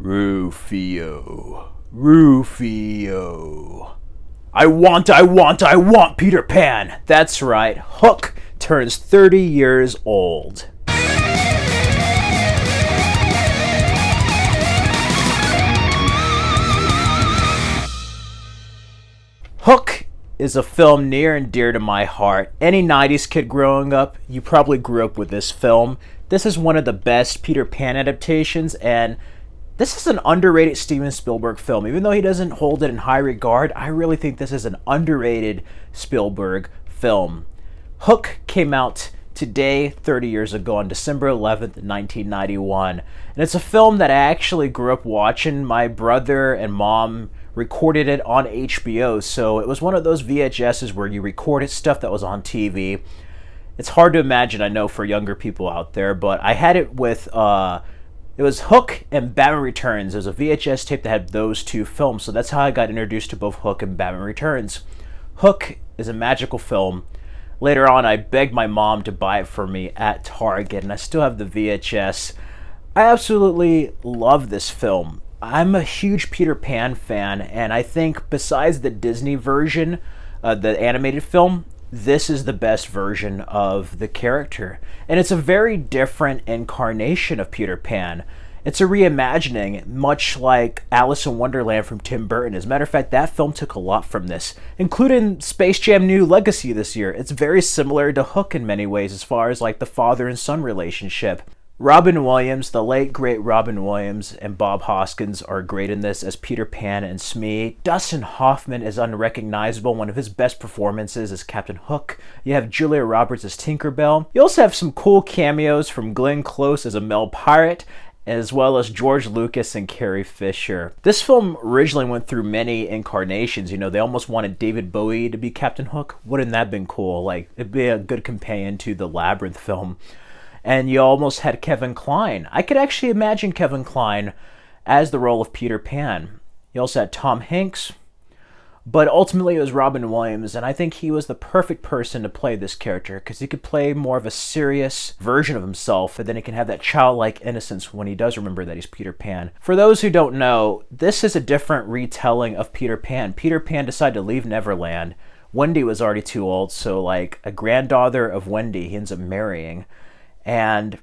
Rufio. Rufio. I want Peter Pan. That's right. Hook turns 30 years old. Hook is a film near and dear to my heart. Any 90s kid growing up, you probably grew up with this film. This is one of the best Peter Pan adaptations, and this is an underrated Steven Spielberg film. Even though he doesn't hold it in high regard, I really think this is an underrated Spielberg film. Hook came out today, 30 years ago, on December 11th, 1991. And it's a film that I actually grew up watching. My brother and mom recorded it on HBO, so it was one of those VHSs where you recorded stuff that was on TV. It's hard to imagine, I know, for younger people out there, but I had it with, it was Hook and Batman Returns. It was a VHS tape that had those two films, so that's how I got introduced to both Hook and Batman Returns. Hook is a magical film. Later on, I begged my mom to buy it for me at Target, and I still have the VHS. I absolutely love this film. I'm a huge Peter Pan fan, and I think besides the Disney version, the animated film, this is the best version of the character. And it's a very different incarnation of Peter Pan. It's a reimagining, much like Alice in Wonderland from Tim Burton. As a matter of fact, that film took a lot from this, including Space Jam New Legacy this year. It's very similar to Hook in many ways as far as like the father and son relationship. Robin Williams, the late great Robin Williams, and Bob Hoskins are great in this as Peter Pan and Smee. Dustin Hoffman is unrecognizable. One of his best performances is Captain Hook. You have Julia Roberts as Tinkerbell. You also have some cool cameos from Glenn Close as a male pirate, as well as George Lucas and Carrie Fisher. This film originally went through many incarnations. You know, they almost wanted David Bowie to be Captain Hook. Wouldn't that have been cool? Like, it'd be a good companion to the Labyrinth film. And you almost had Kevin Kline. I could actually imagine Kevin Kline as the role of Peter Pan. You also had Tom Hanks, but ultimately it was Robin Williams, and I think he was the perfect person to play this character because he could play more of a serious version of himself, and then he can have that childlike innocence when he does remember that he's Peter Pan. For those who don't know, this is a different retelling of Peter Pan. Peter Pan decided to leave Neverland. Wendy was already too old, so like a granddaughter of Wendy he ends up marrying. And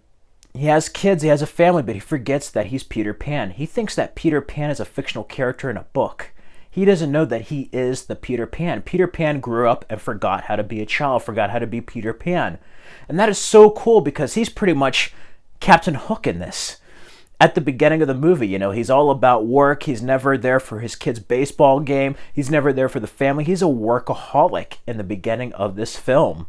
he has kids, he has a family, but he forgets that he's Peter Pan. He thinks that Peter Pan is a fictional character in a book. He doesn't know that he is the Peter Pan. Peter Pan grew up and forgot how to be a child, forgot how to be Peter Pan. And that is so cool because he's pretty much Captain Hook in this. At the beginning of the movie, you know, he's all about work. He's never there for his kid's baseball game. He's never there for the family. He's a workaholic in the beginning of this film.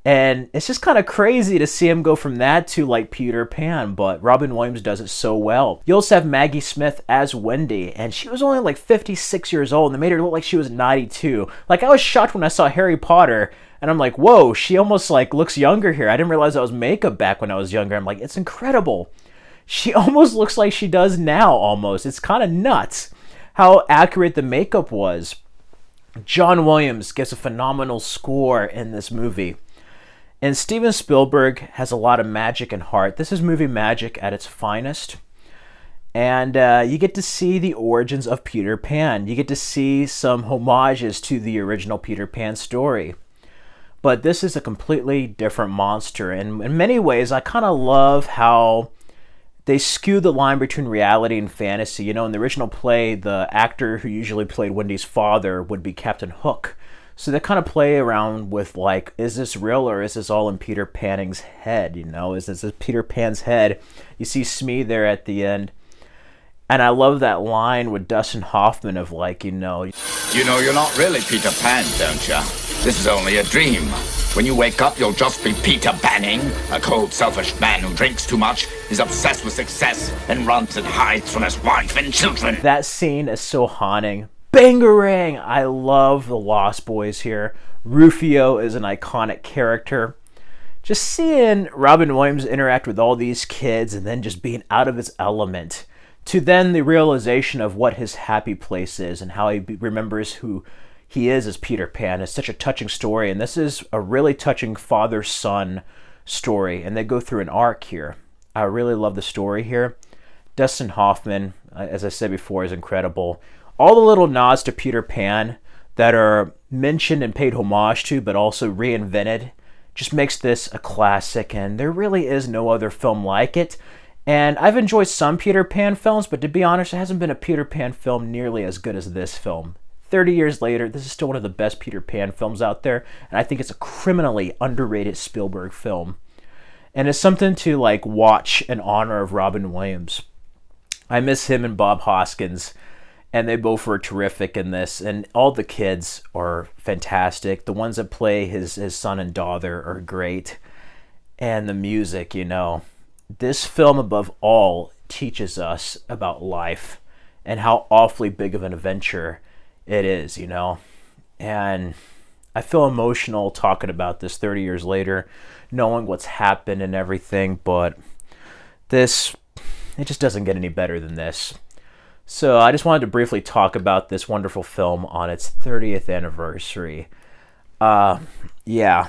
And it's just kind of crazy to see him go from that to like Peter Pan, but Robin Williams does it so well. You also have Maggie Smith as Wendy, and she was only like 56 years old, and they made her look like she was 92. Like, I was shocked when I saw Harry Potter, and I'm like, whoa, she almost like looks younger here. I didn't realize that was makeup back when I was younger. I'm like, it's incredible. She almost looks like she does now, almost. It's kind of nuts how accurate the makeup was. John Williams gets a phenomenal score in this movie. And Steven Spielberg has a lot of magic and heart. This is movie magic at its finest. And you get to see the origins of Peter Pan. You get to see some homages to the original Peter Pan story. But this is a completely different monster. And in many ways, I kind of love how they skew the line between reality and fantasy. You know, in the original play, the actor who usually played Wendy's father would be Captain Hook. So they kind of play around with like, is this real or is this all in Peter Panning's head? You know, is this Peter Pan's head? You see Smee there at the end. And I love that line with Dustin Hoffman of like, you know, you're not really Peter Pan, don't you? This is only a dream. When you wake up, you'll just be Peter Panning, a cold, selfish man who drinks too much, is obsessed with success, and runs and hides from his wife and children. That scene is so haunting. Bangarang! I love the Lost Boys here. Rufio is an iconic character. Just seeing Robin Williams interact with all these kids and then just being out of his element, to then the realization of what his happy place is and how he remembers who he is as Peter Pan. It's such a touching story, and this is a really touching father-son story, and they go through an arc here. I really love the story here. Dustin Hoffman, as I said before, is incredible. All the little nods to Peter Pan that are mentioned and paid homage to, but also reinvented, just makes this a classic, and there really is no other film like it. And I've enjoyed some Peter Pan films, but to be honest, there hasn't been a Peter Pan film nearly as good as this film. 30 years later, this is still one of the best Peter Pan films out there, and I think it's a criminally underrated Spielberg film. And it's something to like watch in honor of Robin Williams. I miss him and Bob Hoskins, and they both were terrific in this, and all the kids are fantastic. The ones that play his son and daughter are great, and the music, you know. This film, above all, teaches us about life and how awfully big of an adventure it is, you know. And I feel emotional talking about this 30 years later, knowing what's happened and everything, but this, it just doesn't get any better than this. So I just wanted to briefly talk about this wonderful film on its 30th anniversary. Yeah.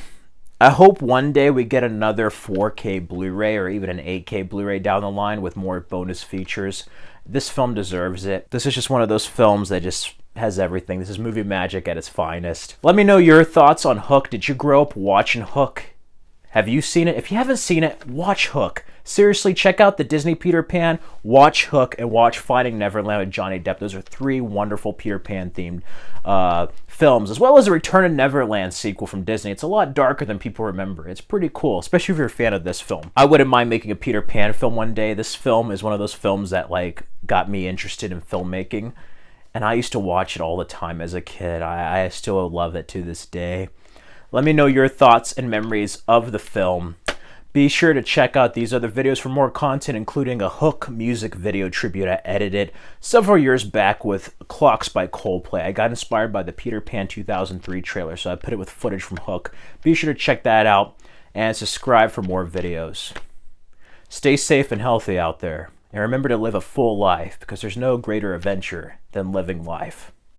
I hope one day we get another 4K Blu-ray or even an 8K Blu-ray down the line with more bonus features. This film deserves it. This is just one of those films that just has everything. This is movie magic at its finest. Let me know your thoughts on Hook. Did you grow up watching Hook? Have you seen it? If you haven't seen it, watch Hook. Seriously, check out the Disney Peter Pan, watch Hook, and watch Finding Neverland with Johnny Depp. Those are 3 wonderful Peter Pan themed films, as well as a Return to Neverland sequel from Disney. It's a lot darker than people remember. It's pretty cool, especially if you're a fan of this film. I wouldn't mind making a Peter Pan film one day. This film is one of those films that like got me interested in filmmaking, and I used to watch it all the time as a kid. I still love it to this day. Let me know your thoughts and memories of the film. Be sure to check out these other videos for more content, including a Hook music video tribute I edited several years back with Clocks by Coldplay. I got inspired by the Peter Pan 2003 trailer, so I put it with footage from Hook. Be sure to check that out and subscribe for more videos. Stay safe and healthy out there, and remember to live a full life, because there's no greater adventure than living life.